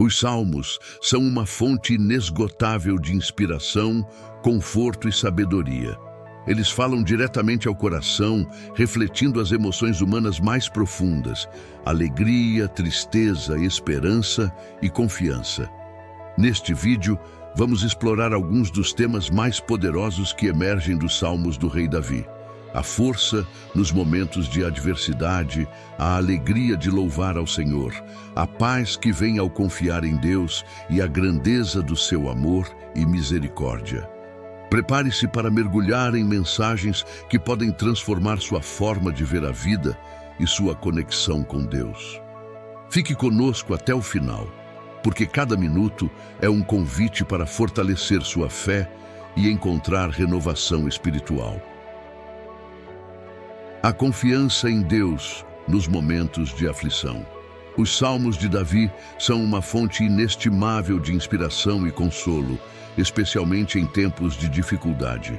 Os salmos são uma fonte inesgotável de inspiração, conforto e sabedoria. Eles falam diretamente ao coração, refletindo as emoções humanas mais profundas: alegria, tristeza, esperança e confiança. Neste vídeo, vamos explorar alguns dos temas mais poderosos que emergem dos salmos do rei Davi. A força nos momentos de adversidade, a alegria de louvar ao Senhor, a paz que vem ao confiar em Deus e a grandeza do seu amor e misericórdia. Prepare-se para mergulhar em mensagens que podem transformar sua forma de ver a vida e sua conexão com Deus. Fique conosco até o final, porque cada minuto é um convite para fortalecer sua fé e encontrar renovação espiritual. A confiança em Deus nos momentos de aflição. Os salmos de Davi são uma fonte inestimável de inspiração e consolo, especialmente em tempos de dificuldade.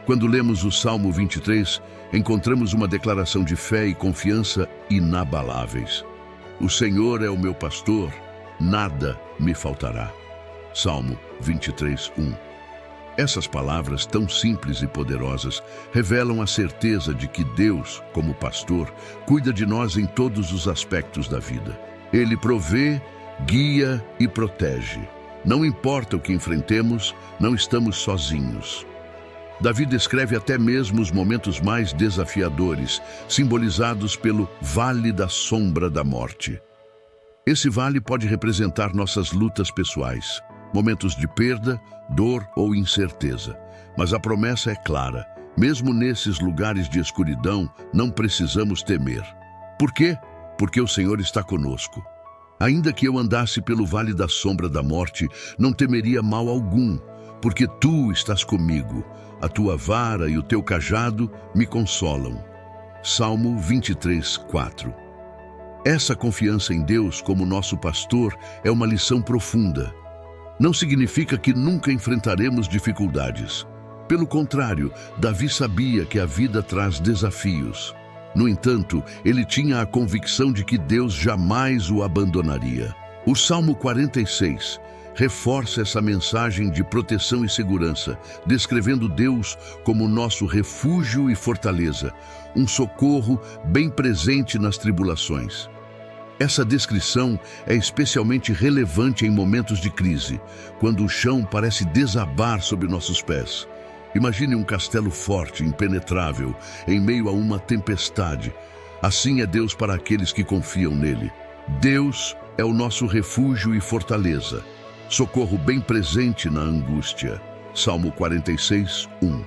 Quando lemos o Salmo 23, encontramos uma declaração de fé e confiança inabaláveis. O Senhor é o meu pastor, nada me faltará. Salmo 23, 1. Essas palavras tão simples e poderosas revelam a certeza de que Deus, como pastor, cuida de nós em todos os aspectos da vida. Ele provê, guia e protege. Não importa o que enfrentemos, não estamos sozinhos. Davi descreve até mesmo os momentos mais desafiadores, simbolizados pelo Vale da Sombra da Morte. Esse vale pode representar nossas lutas pessoais, momentos de perda, dor ou incerteza. Mas a promessa é clara: mesmo nesses lugares de escuridão, não precisamos temer. Por quê? Porque o Senhor está conosco. Ainda que eu andasse pelo vale da sombra da morte, não temeria mal algum, porque tu estás comigo. A tua vara e o teu cajado me consolam. Salmo 23, 4. Essa confiança em Deus como nosso pastor é uma lição profunda. Não significa que nunca enfrentaremos dificuldades. Pelo contrário, Davi sabia que a vida traz desafios. No entanto, ele tinha a convicção de que Deus jamais o abandonaria. O Salmo 46 reforça essa mensagem de proteção e segurança, descrevendo Deus como nosso refúgio e fortaleza, um socorro bem presente nas tribulações. Essa descrição é especialmente relevante em momentos de crise, quando o chão parece desabar sob nossos pés. Imagine um castelo forte, impenetrável, em meio a uma tempestade. Assim é Deus para aqueles que confiam nele. Deus é o nosso refúgio e fortaleza, socorro bem presente na angústia. Salmo 46, 1.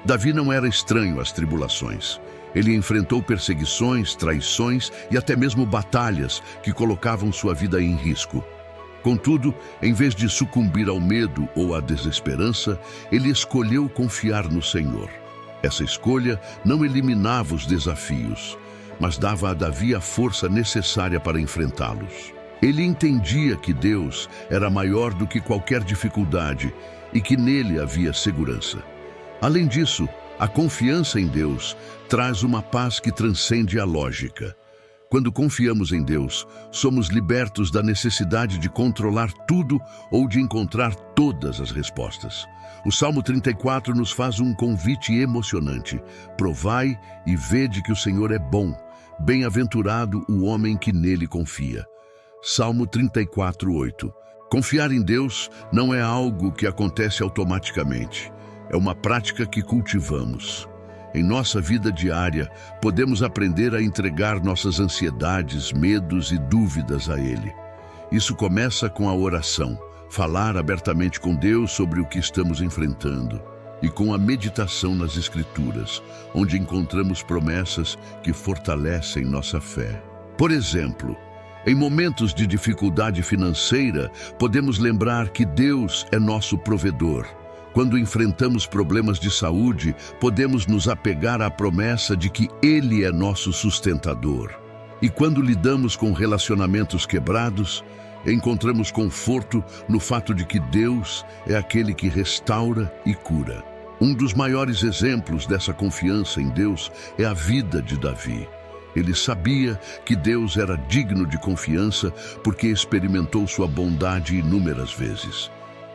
Davi não era estranho às tribulações. Ele enfrentou perseguições, traições e até mesmo batalhas que colocavam sua vida em risco. Contudo, em vez de sucumbir ao medo ou à desesperança, ele escolheu confiar no Senhor. Essa escolha não eliminava os desafios, mas dava a Davi a força necessária para enfrentá-los. Ele entendia que Deus era maior do que qualquer dificuldade e que nele havia segurança. Além disso, a confiança em Deus traz uma paz que transcende a lógica. Quando confiamos em Deus, somos libertos da necessidade de controlar tudo ou de encontrar todas as respostas. O Salmo 34 nos faz um convite emocionante: provai e vede que o Senhor é bom, bem-aventurado o homem que nele confia. Salmo 34, 8. Confiar em Deus não é algo que acontece automaticamente. É uma prática que cultivamos. Em nossa vida diária, podemos aprender a entregar nossas ansiedades, medos e dúvidas a Ele. Isso começa com a oração, falar abertamente com Deus sobre o que estamos enfrentando, e com a meditação nas Escrituras, onde encontramos promessas que fortalecem nossa fé. Por exemplo, em momentos de dificuldade financeira, podemos lembrar que Deus é nosso provedor. Quando enfrentamos problemas de saúde, podemos nos apegar à promessa de que Ele é nosso sustentador. E quando lidamos com relacionamentos quebrados, encontramos conforto no fato de que Deus é aquele que restaura e cura. Um dos maiores exemplos dessa confiança em Deus é a vida de Davi. Ele sabia que Deus era digno de confiança porque experimentou sua bondade inúmeras vezes.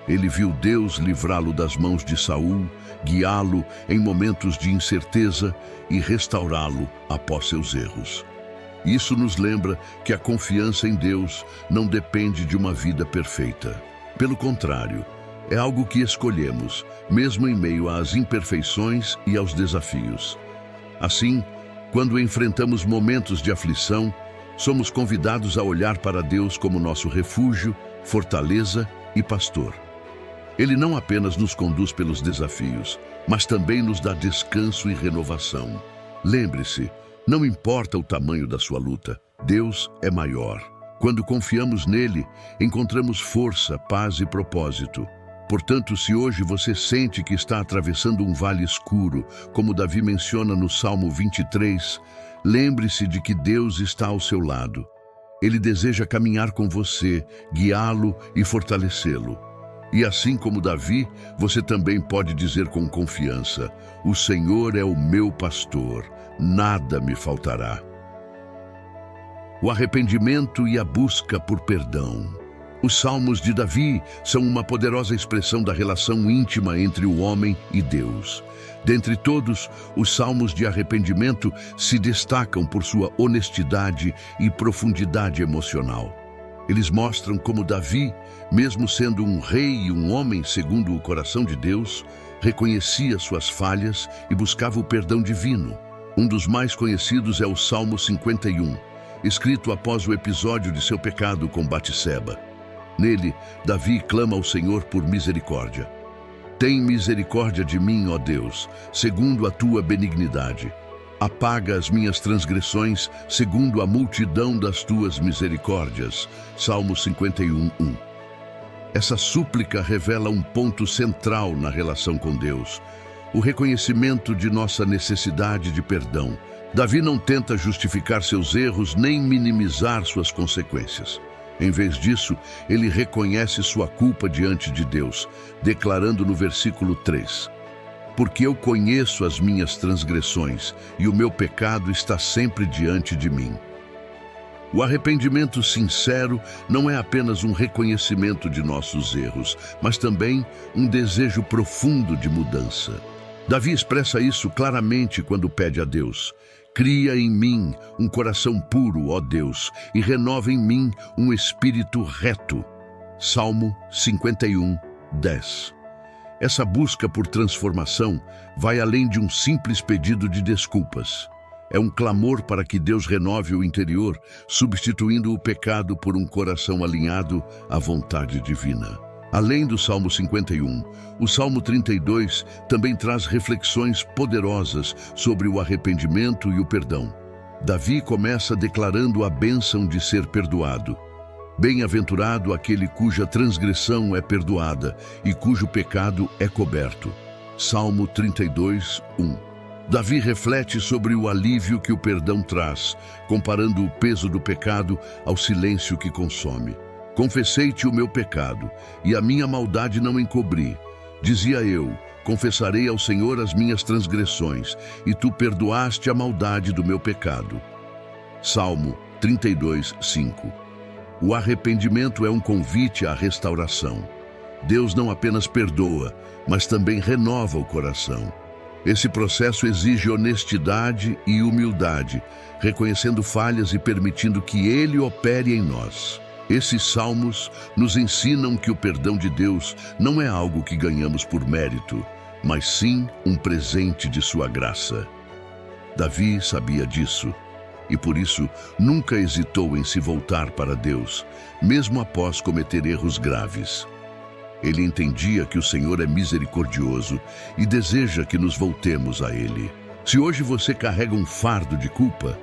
Ele viu Deus livrá-lo das mãos de Saul, guiá-lo em momentos de incerteza e restaurá-lo após seus erros. Isso nos lembra que a confiança em Deus não depende de uma vida perfeita. Pelo contrário, é algo que escolhemos, mesmo em meio às imperfeições e aos desafios. Assim, quando enfrentamos momentos de aflição, somos convidados a olhar para Deus como nosso refúgio, fortaleza e pastor. Ele não apenas nos conduz pelos desafios, mas também nos dá descanso e renovação. Lembre-se, não importa o tamanho da sua luta, Deus é maior. Quando confiamos nele, encontramos força, paz e propósito. Portanto, se hoje você sente que está atravessando um vale escuro, como Davi menciona no Salmo 23, lembre-se de que Deus está ao seu lado. Ele deseja caminhar com você, guiá-lo e fortalecê-lo. E assim como Davi, você também pode dizer com confiança: o Senhor é o meu pastor, nada me faltará. O arrependimento e a busca por perdão. Os Salmos de Davi são uma poderosa expressão da relação íntima entre o homem e Deus. Dentre todos, os Salmos de arrependimento se destacam por sua honestidade e profundidade emocional. Eles mostram como Davi, mesmo sendo um rei e um homem segundo o coração de Deus, reconhecia suas falhas e buscava o perdão divino. Um dos mais conhecidos é o Salmo 51, escrito após o episódio de seu pecado com Batseba. Nele, Davi clama ao Senhor por misericórdia. Tem misericórdia de mim, ó Deus, segundo a tua benignidade. Apaga as minhas transgressões, segundo a multidão das tuas misericórdias. Salmo 51:1. Essa súplica revela um ponto central na relação com Deus: o reconhecimento de nossa necessidade de perdão. Davi não tenta justificar seus erros nem minimizar suas consequências. Em vez disso, ele reconhece sua culpa diante de Deus, declarando no versículo 3: porque eu conheço as minhas transgressões e o meu pecado está sempre diante de mim. O arrependimento sincero não é apenas um reconhecimento de nossos erros, mas também um desejo profundo de mudança. Davi expressa isso claramente quando pede a Deus: cria em mim um coração puro, ó Deus, e renova em mim um espírito reto. Salmo 51:10. Essa busca por transformação vai além de um simples pedido de desculpas. É um clamor para que Deus renove o interior, substituindo o pecado por um coração alinhado à vontade divina. Além do Salmo 51, o Salmo 32 também traz reflexões poderosas sobre o arrependimento e o perdão. Davi começa declarando a bênção de ser perdoado. Bem-aventurado aquele cuja transgressão é perdoada e cujo pecado é coberto. Salmo 32:1. Davi reflete sobre o alívio que o perdão traz, comparando o peso do pecado ao silêncio que consome. Confessei-te o meu pecado, e a minha maldade não encobri. Dizia eu: confessarei ao Senhor as minhas transgressões, e tu perdoaste a maldade do meu pecado. Salmo 32:5. O arrependimento é um convite à restauração. Deus não apenas perdoa, mas também renova o coração. Esse processo exige honestidade e humildade, reconhecendo falhas e permitindo que Ele opere em nós. Esses salmos nos ensinam que o perdão de Deus não é algo que ganhamos por mérito, mas sim um presente de sua graça. Davi sabia disso e por isso nunca hesitou em se voltar para Deus, mesmo após cometer erros graves. Ele entendia que o Senhor é misericordioso e deseja que nos voltemos a Ele. Se hoje você carrega um fardo de culpa,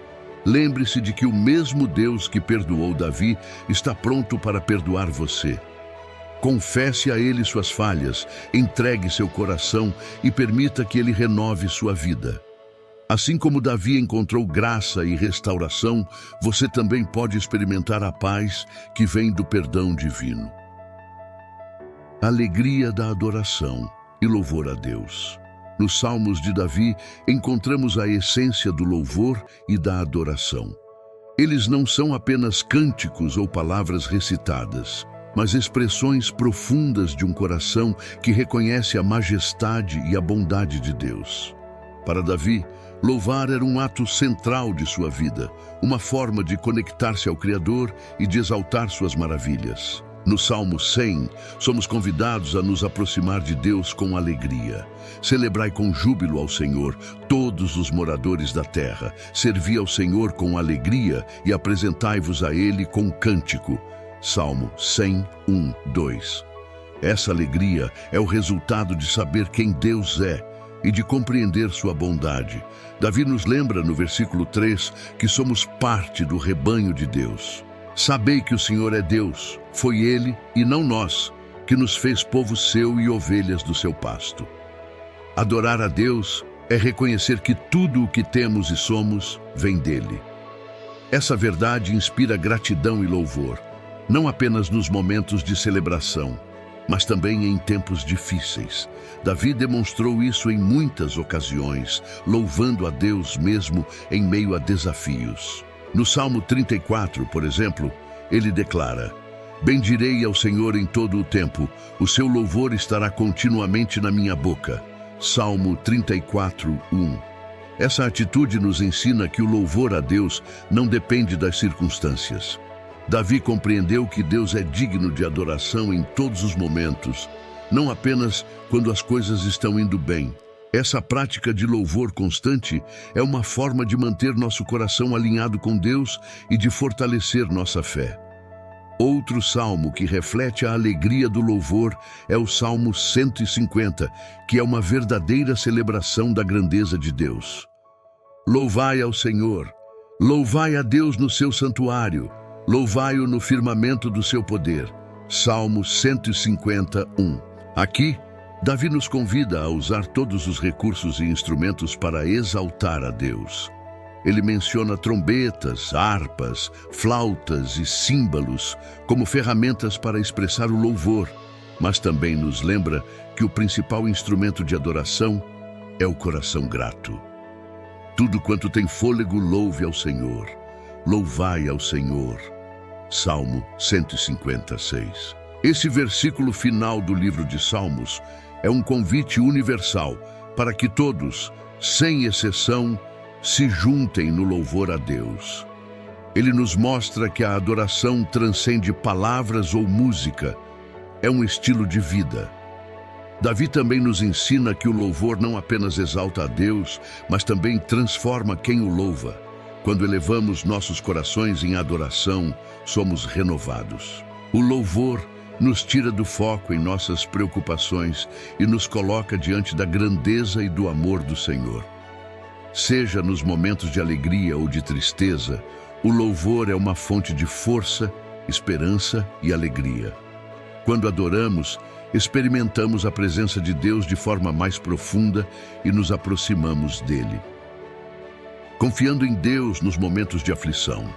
lembre-se de que o mesmo Deus que perdoou Davi está pronto para perdoar você. Confesse a Ele suas falhas, entregue seu coração e permita que Ele renove sua vida. Assim como Davi encontrou graça e restauração, você também pode experimentar a paz que vem do perdão divino. Alegria da adoração e louvor a Deus. Nos Salmos de Davi, encontramos a essência do louvor e da adoração. Eles não são apenas cânticos ou palavras recitadas, mas expressões profundas de um coração que reconhece a majestade e a bondade de Deus. Para Davi, louvar era um ato central de sua vida, uma forma de conectar-se ao Criador e de exaltar suas maravilhas. No Salmo 100, somos convidados a nos aproximar de Deus com alegria. Celebrai com júbilo ao Senhor, todos os moradores da terra. Servi ao Senhor com alegria e apresentai-vos a Ele com cântico. Salmo 100, 1, 2. Essa alegria é o resultado de saber quem Deus é e de compreender sua bondade. Davi nos lembra no versículo 3 que somos parte do rebanho de Deus. Sabei que o Senhor é Deus, foi Ele e não nós, que nos fez povo seu e ovelhas do seu pasto. Adorar a Deus é reconhecer que tudo o que temos e somos vem dele. Essa verdade inspira gratidão e louvor, não apenas nos momentos de celebração, mas também em tempos difíceis. Davi demonstrou isso em muitas ocasiões, louvando a Deus mesmo em meio a desafios. No Salmo 34, por exemplo, ele declara: bendirei ao Senhor em todo o tempo, o seu louvor estará continuamente na minha boca. Salmo 34, 1. Essa atitude nos ensina que o louvor a Deus não depende das circunstâncias. Davi compreendeu que Deus é digno de adoração em todos os momentos, não apenas quando as coisas estão indo bem. Essa prática de louvor constante é uma forma de manter nosso coração alinhado com Deus e de fortalecer nossa fé. Outro salmo que reflete a alegria do louvor é o Salmo 150, que é uma verdadeira celebração da grandeza de Deus. Louvai ao Senhor, louvai a Deus no seu santuário, louvai-o no firmamento do seu poder. Salmo 151. Aqui, Davi nos convida a usar todos os recursos e instrumentos para exaltar a Deus. Ele menciona trombetas, harpas, flautas e símbolos como ferramentas para expressar o louvor, mas também nos lembra que o principal instrumento de adoração é o coração grato. Tudo quanto tem fôlego, louve ao Senhor. Louvai ao Senhor. Salmo 156. Esse versículo final do livro de Salmos é um convite universal para que todos, sem exceção, se juntem no louvor a Deus. Ele nos mostra que a adoração transcende palavras ou música, é um estilo de vida. Davi também nos ensina que o louvor não apenas exalta a Deus, mas também transforma quem o louva. Quando elevamos nossos corações em adoração, somos renovados. O louvor nos tira do foco em nossas preocupações e nos coloca diante da grandeza e do amor do Senhor. Seja nos momentos de alegria ou de tristeza, o louvor é uma fonte de força, esperança e alegria. Quando adoramos, experimentamos a presença de Deus de forma mais profunda e nos aproximamos dele. Confiando em Deus nos momentos de aflição.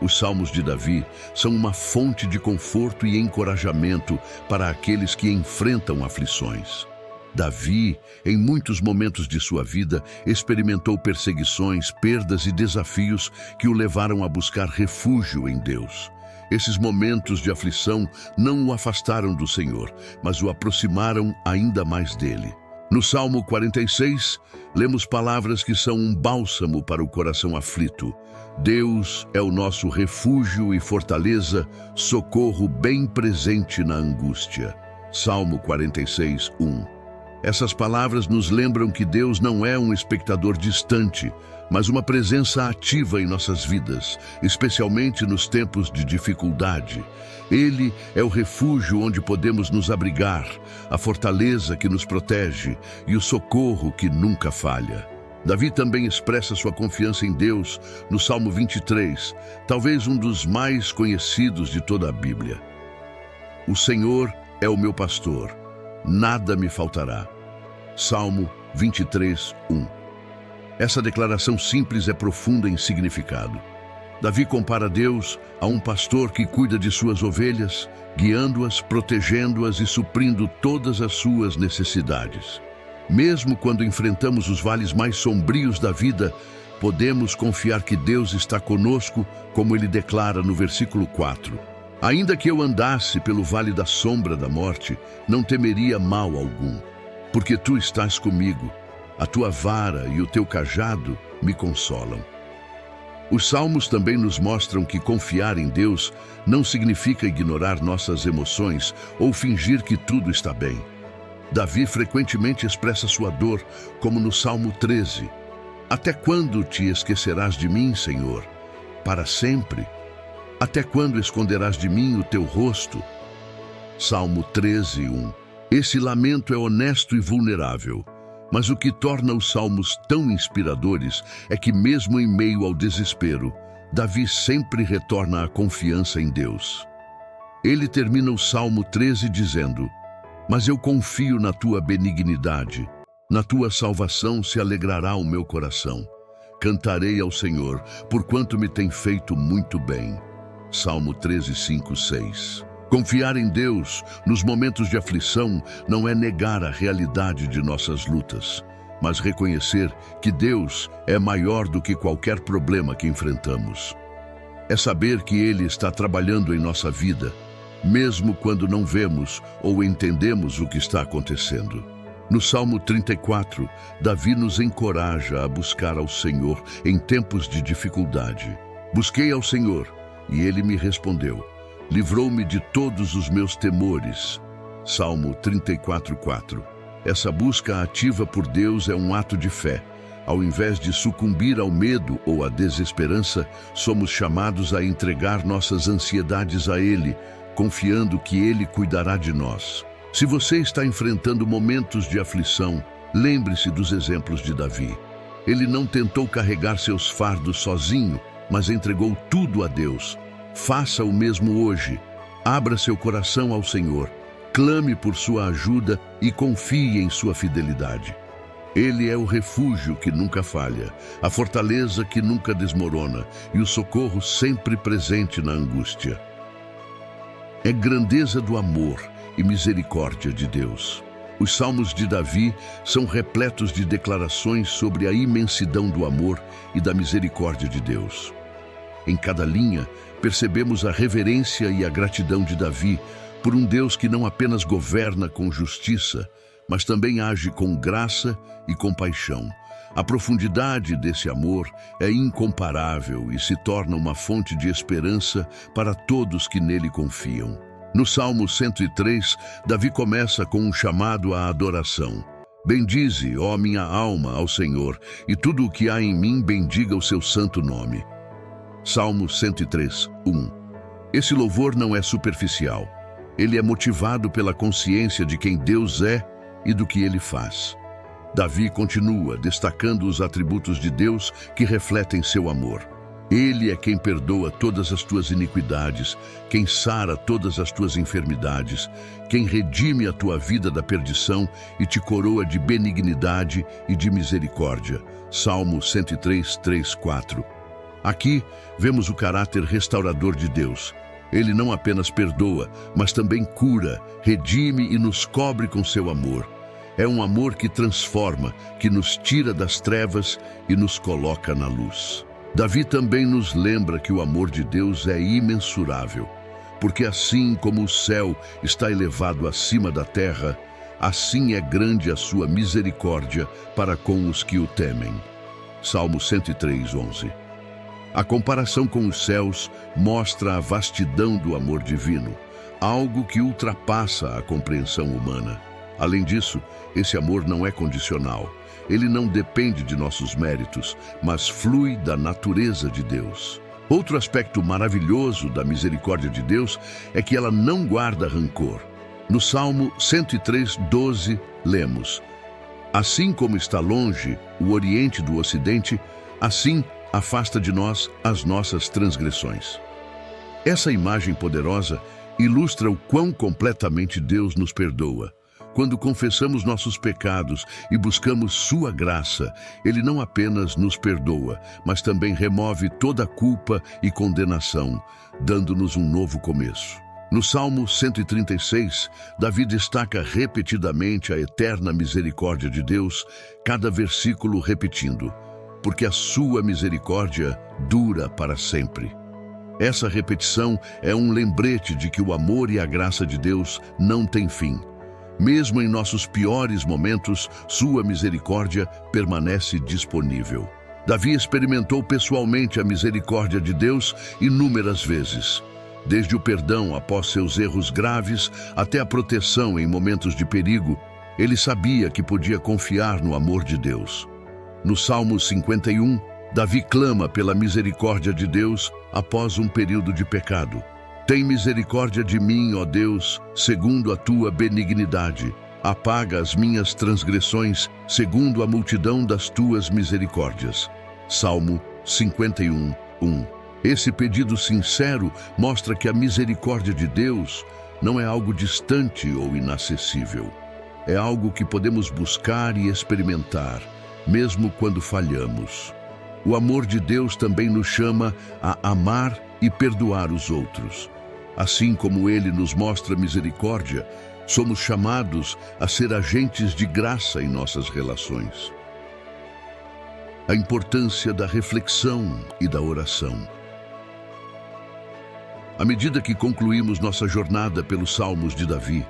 Os Salmos de Davi são uma fonte de conforto e encorajamento para aqueles que enfrentam aflições. Davi, em muitos momentos de sua vida, experimentou perseguições, perdas e desafios que o levaram a buscar refúgio em Deus. Esses momentos de aflição não o afastaram do Senhor, mas o aproximaram ainda mais dele. No Salmo 46, lemos palavras que são um bálsamo para o coração aflito. Deus é o nosso refúgio e fortaleza, socorro bem presente na angústia. Salmo 46, 1. Essas palavras nos lembram que Deus não é um espectador distante, mas uma presença ativa em nossas vidas, especialmente nos tempos de dificuldade. Ele é o refúgio onde podemos nos abrigar, a fortaleza que nos protege e o socorro que nunca falha. Davi também expressa sua confiança em Deus no Salmo 23, talvez um dos mais conhecidos de toda a Bíblia. O Senhor é o meu pastor, nada me faltará. Salmo 23, 1. Essa declaração simples é profunda em significado. Davi compara Deus a um pastor que cuida de suas ovelhas, guiando-as, protegendo-as e suprindo todas as suas necessidades. Mesmo quando enfrentamos os vales mais sombrios da vida, podemos confiar que Deus está conosco, como ele declara no versículo 4. Ainda que eu andasse pelo vale da sombra da morte, não temeria mal algum, porque tu estás comigo, a tua vara e o teu cajado me consolam. Os salmos também nos mostram que confiar em Deus não significa ignorar nossas emoções ou fingir que tudo está bem. Davi frequentemente expressa sua dor, como no Salmo 13. Até quando te esquecerás de mim, Senhor? Para sempre? Até quando esconderás de mim o teu rosto? Salmo 13, 1. Esse lamento é honesto e vulnerável, mas o que torna os salmos tão inspiradores é que, mesmo em meio ao desespero, Davi sempre retorna à confiança em Deus. Ele termina o Salmo 13 dizendo: mas eu confio na tua benignidade, na tua salvação se alegrará o meu coração. Cantarei ao Senhor, porquanto me tem feito muito bem. Salmo 13, 5, 6. Confiar em Deus nos momentos de aflição não é negar a realidade de nossas lutas, mas reconhecer que Deus é maior do que qualquer problema que enfrentamos. É saber que Ele está trabalhando em nossa vida, mesmo quando não vemos ou entendemos o que está acontecendo. No Salmo 34, Davi nos encoraja a buscar ao Senhor em tempos de dificuldade. Busquei ao Senhor, e Ele me respondeu. Livrou-me de todos os meus temores. Salmo 34, 4. Essa busca ativa por Deus é um ato de fé. Ao invés de sucumbir ao medo ou à desesperança, somos chamados a entregar nossas ansiedades a Ele, confiando que Ele cuidará de nós. Se você está enfrentando momentos de aflição, lembre-se dos exemplos de Davi. Ele não tentou carregar seus fardos sozinho, mas entregou tudo a Deus. Faça o mesmo hoje. Abra seu coração ao Senhor, clame por sua ajuda e confie em sua fidelidade. Ele é o refúgio que nunca falha, a fortaleza que nunca desmorona e o socorro sempre presente na angústia. É grandeza do amor e misericórdia de Deus. Os salmos de Davi são repletos de declarações sobre a imensidão do amor e da misericórdia de Deus. Em cada linha, percebemos a reverência e a gratidão de Davi por um Deus que não apenas governa com justiça, mas também age com graça e compaixão. A profundidade desse amor é incomparável e se torna uma fonte de esperança para todos que nele confiam. No Salmo 103, Davi começa com um chamado à adoração. Bendize, ó minha alma, ao Senhor, e tudo o que há em mim bendiga o seu santo nome. Salmo 103, 1. Esse louvor não é superficial. Ele é motivado pela consciência de quem Deus é e do que Ele faz. Davi continua destacando os atributos de Deus que refletem seu amor. Ele é quem perdoa todas as tuas iniquidades, quem sara todas as tuas enfermidades, quem redime a tua vida da perdição e te coroa de benignidade e de misericórdia. Salmo 103, 3, 4. Aqui vemos o caráter restaurador de Deus. Ele não apenas perdoa, mas também cura, redime e nos cobre com seu amor. É um amor que transforma, que nos tira das trevas e nos coloca na luz. Davi também nos lembra que o amor de Deus é imensurável, porque assim como o céu está elevado acima da terra, assim é grande a sua misericórdia para com os que o temem. Salmo 103, 11. A comparação com os céus mostra a vastidão do amor divino, algo que ultrapassa a compreensão humana. Além disso, esse amor não é condicional. Ele não depende de nossos méritos, mas flui da natureza de Deus. Outro aspecto maravilhoso da misericórdia de Deus é que ela não guarda rancor. No Salmo 103, 12, lemos: assim como está longe o Oriente do Ocidente, assim afasta de nós as nossas transgressões. Essa imagem poderosa ilustra o quão completamente Deus nos perdoa. Quando confessamos nossos pecados e buscamos sua graça, Ele não apenas nos perdoa, mas também remove toda a culpa e condenação, dando-nos um novo começo. No Salmo 136, Davi destaca repetidamente a eterna misericórdia de Deus, cada versículo repetindo: porque a sua misericórdia dura para sempre. Essa repetição é um lembrete de que o amor e a graça de Deus não têm fim. Mesmo em nossos piores momentos, sua misericórdia permanece disponível. Davi experimentou pessoalmente a misericórdia de Deus inúmeras vezes. Desde o perdão após seus erros graves até a proteção em momentos de perigo, ele sabia que podia confiar no amor de Deus. No Salmo 51, Davi clama pela misericórdia de Deus após um período de pecado. Tem misericórdia de mim, ó Deus, segundo a tua benignidade. Apaga as minhas transgressões, segundo a multidão das tuas misericórdias. Salmo 51, 1. Esse pedido sincero mostra que a misericórdia de Deus não é algo distante ou inacessível. É algo que podemos buscar e experimentar, mesmo quando falhamos. O amor de Deus também nos chama a amar e perdoar os outros. Assim como Ele nos mostra misericórdia, somos chamados a ser agentes de graça em nossas relações. A importância da reflexão e da oração. À medida que concluímos nossa jornada pelos Salmos de Davi,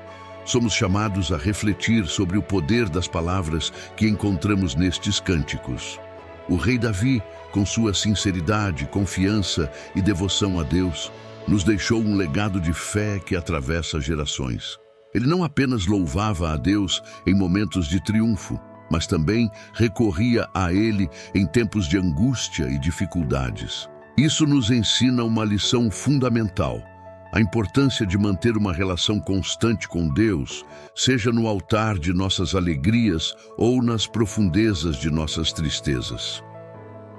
somos chamados a refletir sobre o poder das palavras que encontramos nestes cânticos. O rei Davi, com sua sinceridade, confiança e devoção a Deus, nos deixou um legado de fé que atravessa gerações. Ele não apenas louvava a Deus em momentos de triunfo, mas também recorria a Ele em tempos de angústia e dificuldades. Isso nos ensina uma lição fundamental: a importância de manter uma relação constante com Deus, seja no altar de nossas alegrias ou nas profundezas de nossas tristezas.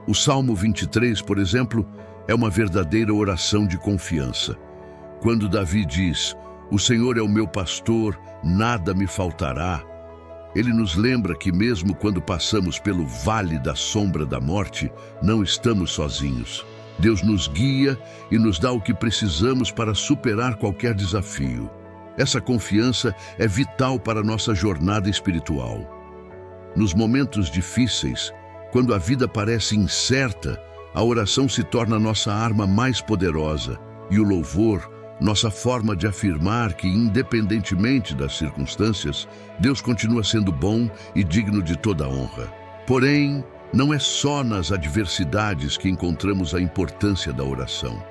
O Salmo 23, por exemplo, é uma verdadeira oração de confiança. Quando Davi diz: "O Senhor é o meu pastor, nada me faltará", ele nos lembra que mesmo quando passamos pelo vale da sombra da morte, não estamos sozinhos. Deus nos guia e nos dá o que precisamos para superar qualquer desafio. Essa confiança é vital para a nossa jornada espiritual. Nos momentos difíceis, quando a vida parece incerta, a oração se torna nossa arma mais poderosa e o louvor, nossa forma de afirmar que, independentemente das circunstâncias, Deus continua sendo bom e digno de toda honra. Porém, não é só nas adversidades que encontramos a importância da oração.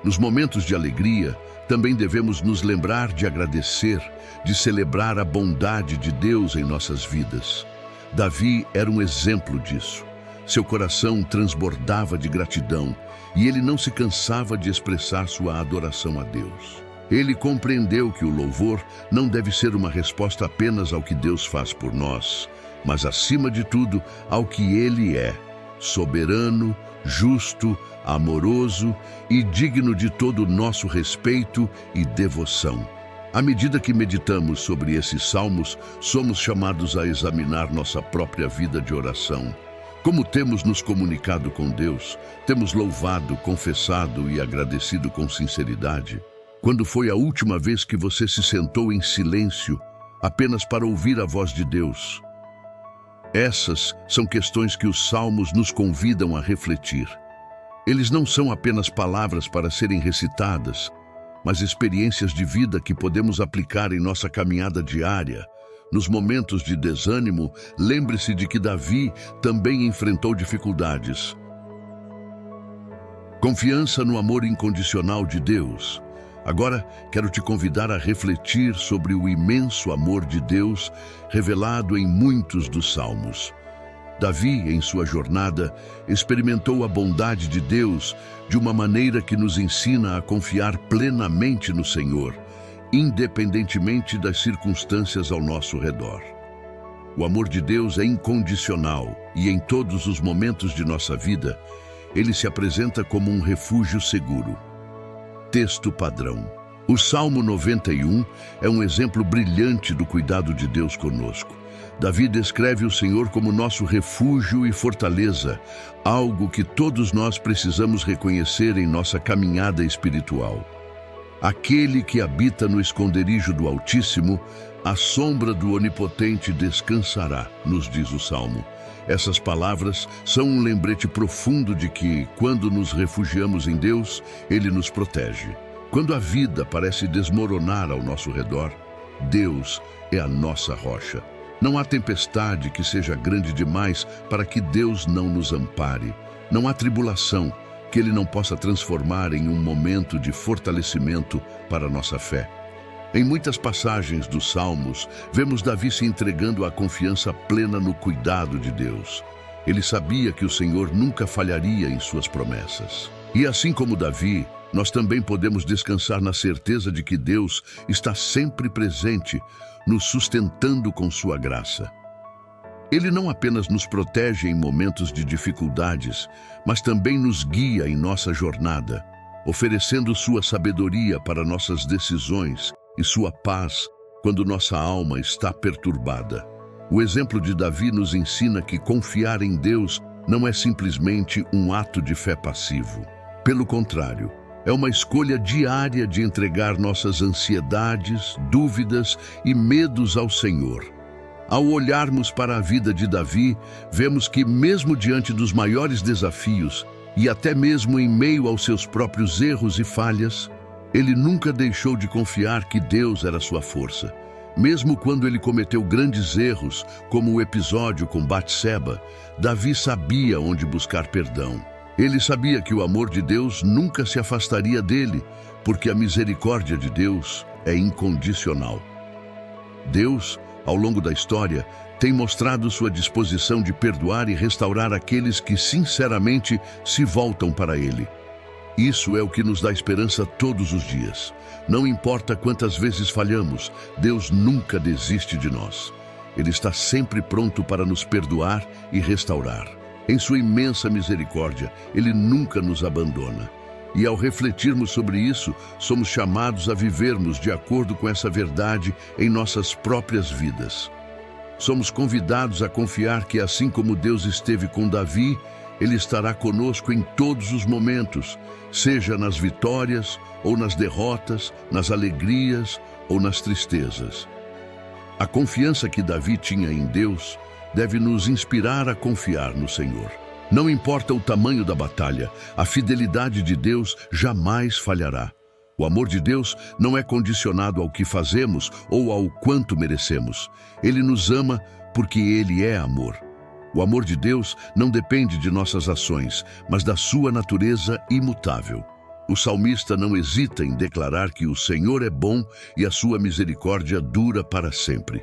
Nos momentos de alegria, também devemos nos lembrar de agradecer, de celebrar a bondade de Deus em nossas vidas. Davi era um exemplo disso. Seu coração transbordava de gratidão e ele não se cansava de expressar sua adoração a Deus. Ele compreendeu que o louvor não deve ser uma resposta apenas ao que Deus faz por nós, mas acima de tudo ao que Ele é: soberano, justo, amoroso e digno de todo o nosso respeito e devoção. À medida que meditamos sobre esses salmos, somos chamados a examinar nossa própria vida de oração. Como temos nos comunicado com Deus? Temos louvado, confessado e agradecido com sinceridade? Quando foi a última vez que você se sentou em silêncio, apenas para ouvir a voz de Deus? Essas são questões que os salmos nos convidam a refletir. Eles não são apenas palavras para serem recitadas, mas experiências de vida que podemos aplicar em nossa caminhada diária. Nos momentos de desânimo, lembre-se de que Davi também enfrentou dificuldades. Confiança no amor incondicional de Deus. Agora, quero te convidar a refletir sobre o imenso amor de Deus revelado em muitos dos salmos. Davi, em sua jornada, experimentou a bondade de Deus de uma maneira que nos ensina a confiar plenamente no Senhor, independentemente das circunstâncias ao nosso redor. O amor de Deus é incondicional e em todos os momentos de nossa vida, ele se apresenta como um refúgio seguro. Texto padrão. O Salmo 91 é um exemplo brilhante do cuidado de Deus conosco. Davi descreve o Senhor como nosso refúgio e fortaleza, algo que todos nós precisamos reconhecer em nossa caminhada espiritual. Aquele que habita no esconderijo do Altíssimo, à sombra do Onipotente descansará, nos diz o Salmo. Essas palavras são um lembrete profundo de que, quando nos refugiamos em Deus, Ele nos protege. Quando a vida parece desmoronar ao nosso redor, Deus é a nossa rocha. Não há tempestade que seja grande demais para que Deus não nos ampare. Não há tribulação que Ele não possa transformar em um momento de fortalecimento para a nossa fé. Em muitas passagens dos Salmos, vemos Davi se entregando à confiança plena no cuidado de Deus. Ele sabia que o Senhor nunca falharia em suas promessas. E assim como Davi, nós também podemos descansar na certeza de que Deus está sempre presente, nos sustentando com sua graça. Ele não apenas nos protege em momentos de dificuldades, mas também nos guia em nossa jornada, oferecendo sua sabedoria para nossas decisões e sua paz quando nossa alma está perturbada. O exemplo de Davi nos ensina que confiar em Deus não é simplesmente um ato de fé passivo. Pelo contrário, é uma escolha diária de entregar nossas ansiedades, dúvidas e medos ao Senhor. Ao olharmos para a vida de Davi, vemos que, mesmo diante dos maiores desafios, e até mesmo em meio aos seus próprios erros e falhas, ele nunca deixou de confiar que Deus era sua força. Mesmo quando ele cometeu grandes erros, como o episódio com Batseba, Davi sabia onde buscar perdão. Ele sabia que o amor de Deus nunca se afastaria dele, porque a misericórdia de Deus é incondicional. Deus, ao longo da história, tem mostrado sua disposição de perdoar e restaurar aqueles que sinceramente se voltam para Ele. Isso é o que nos dá esperança todos os dias. Não importa quantas vezes falhamos, Deus nunca desiste de nós. Ele está sempre pronto para nos perdoar e restaurar. Em sua imensa misericórdia, Ele nunca nos abandona. E ao refletirmos sobre isso, somos chamados a vivermos de acordo com essa verdade em nossas próprias vidas. Somos convidados a confiar que, assim como Deus esteve com Davi, Ele estará conosco em todos os momentos, seja nas vitórias ou nas derrotas, nas alegrias ou nas tristezas. A confiança que Davi tinha em Deus deve nos inspirar a confiar no Senhor. Não importa o tamanho da batalha, a fidelidade de Deus jamais falhará. O amor de Deus não é condicionado ao que fazemos ou ao quanto merecemos. Ele nos ama porque Ele é amor. O amor de Deus não depende de nossas ações, mas da sua natureza imutável. O salmista não hesita em declarar que o Senhor é bom e a sua misericórdia dura para sempre.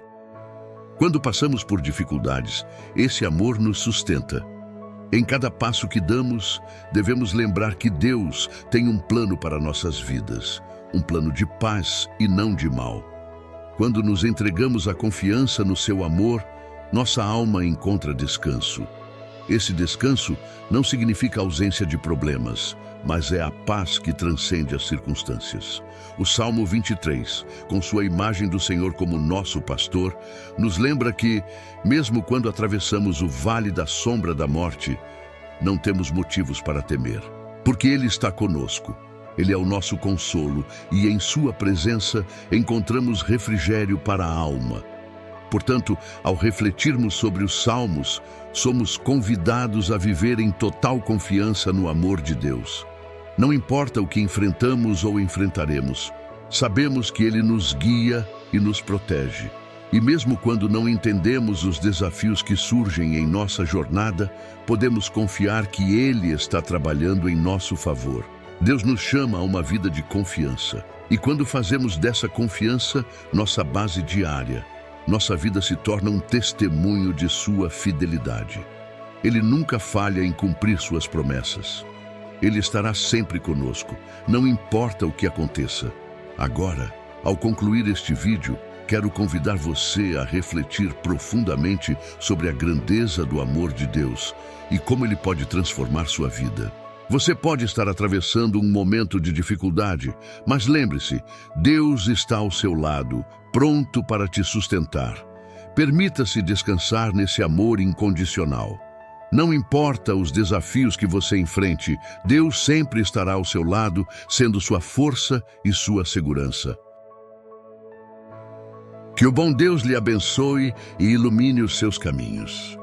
Quando passamos por dificuldades, esse amor nos sustenta. Em cada passo que damos, devemos lembrar que Deus tem um plano para nossas vidas, um plano de paz e não de mal. Quando nos entregamos à confiança no seu amor, nossa alma encontra descanso. Esse descanso não significa ausência de problemas, mas é a paz que transcende as circunstâncias. O Salmo 23, com sua imagem do Senhor como nosso pastor, nos lembra que, mesmo quando atravessamos o vale da sombra da morte, não temos motivos para temer, porque Ele está conosco. Ele é o nosso consolo e em sua presença encontramos refrigério para a alma. Portanto, ao refletirmos sobre os Salmos, somos convidados a viver em total confiança no amor de Deus. Não importa o que enfrentamos ou enfrentaremos, sabemos que Ele nos guia e nos protege. E mesmo quando não entendemos os desafios que surgem em nossa jornada, podemos confiar que Ele está trabalhando em nosso favor. Deus nos chama a uma vida de confiança. E quando fazemos dessa confiança nossa base diária, nossa vida se torna um testemunho de sua fidelidade. Ele nunca falha em cumprir suas promessas. Ele estará sempre conosco, não importa o que aconteça. Agora, ao concluir este vídeo, quero convidar você a refletir profundamente sobre a grandeza do amor de Deus e como Ele pode transformar sua vida. Você pode estar atravessando um momento de dificuldade, mas lembre-se, Deus está ao seu lado, pronto para te sustentar. Permita-se descansar nesse amor incondicional. Não importa os desafios que você enfrente, Deus sempre estará ao seu lado, sendo sua força e sua segurança. Que o bom Deus lhe abençoe e ilumine os seus caminhos.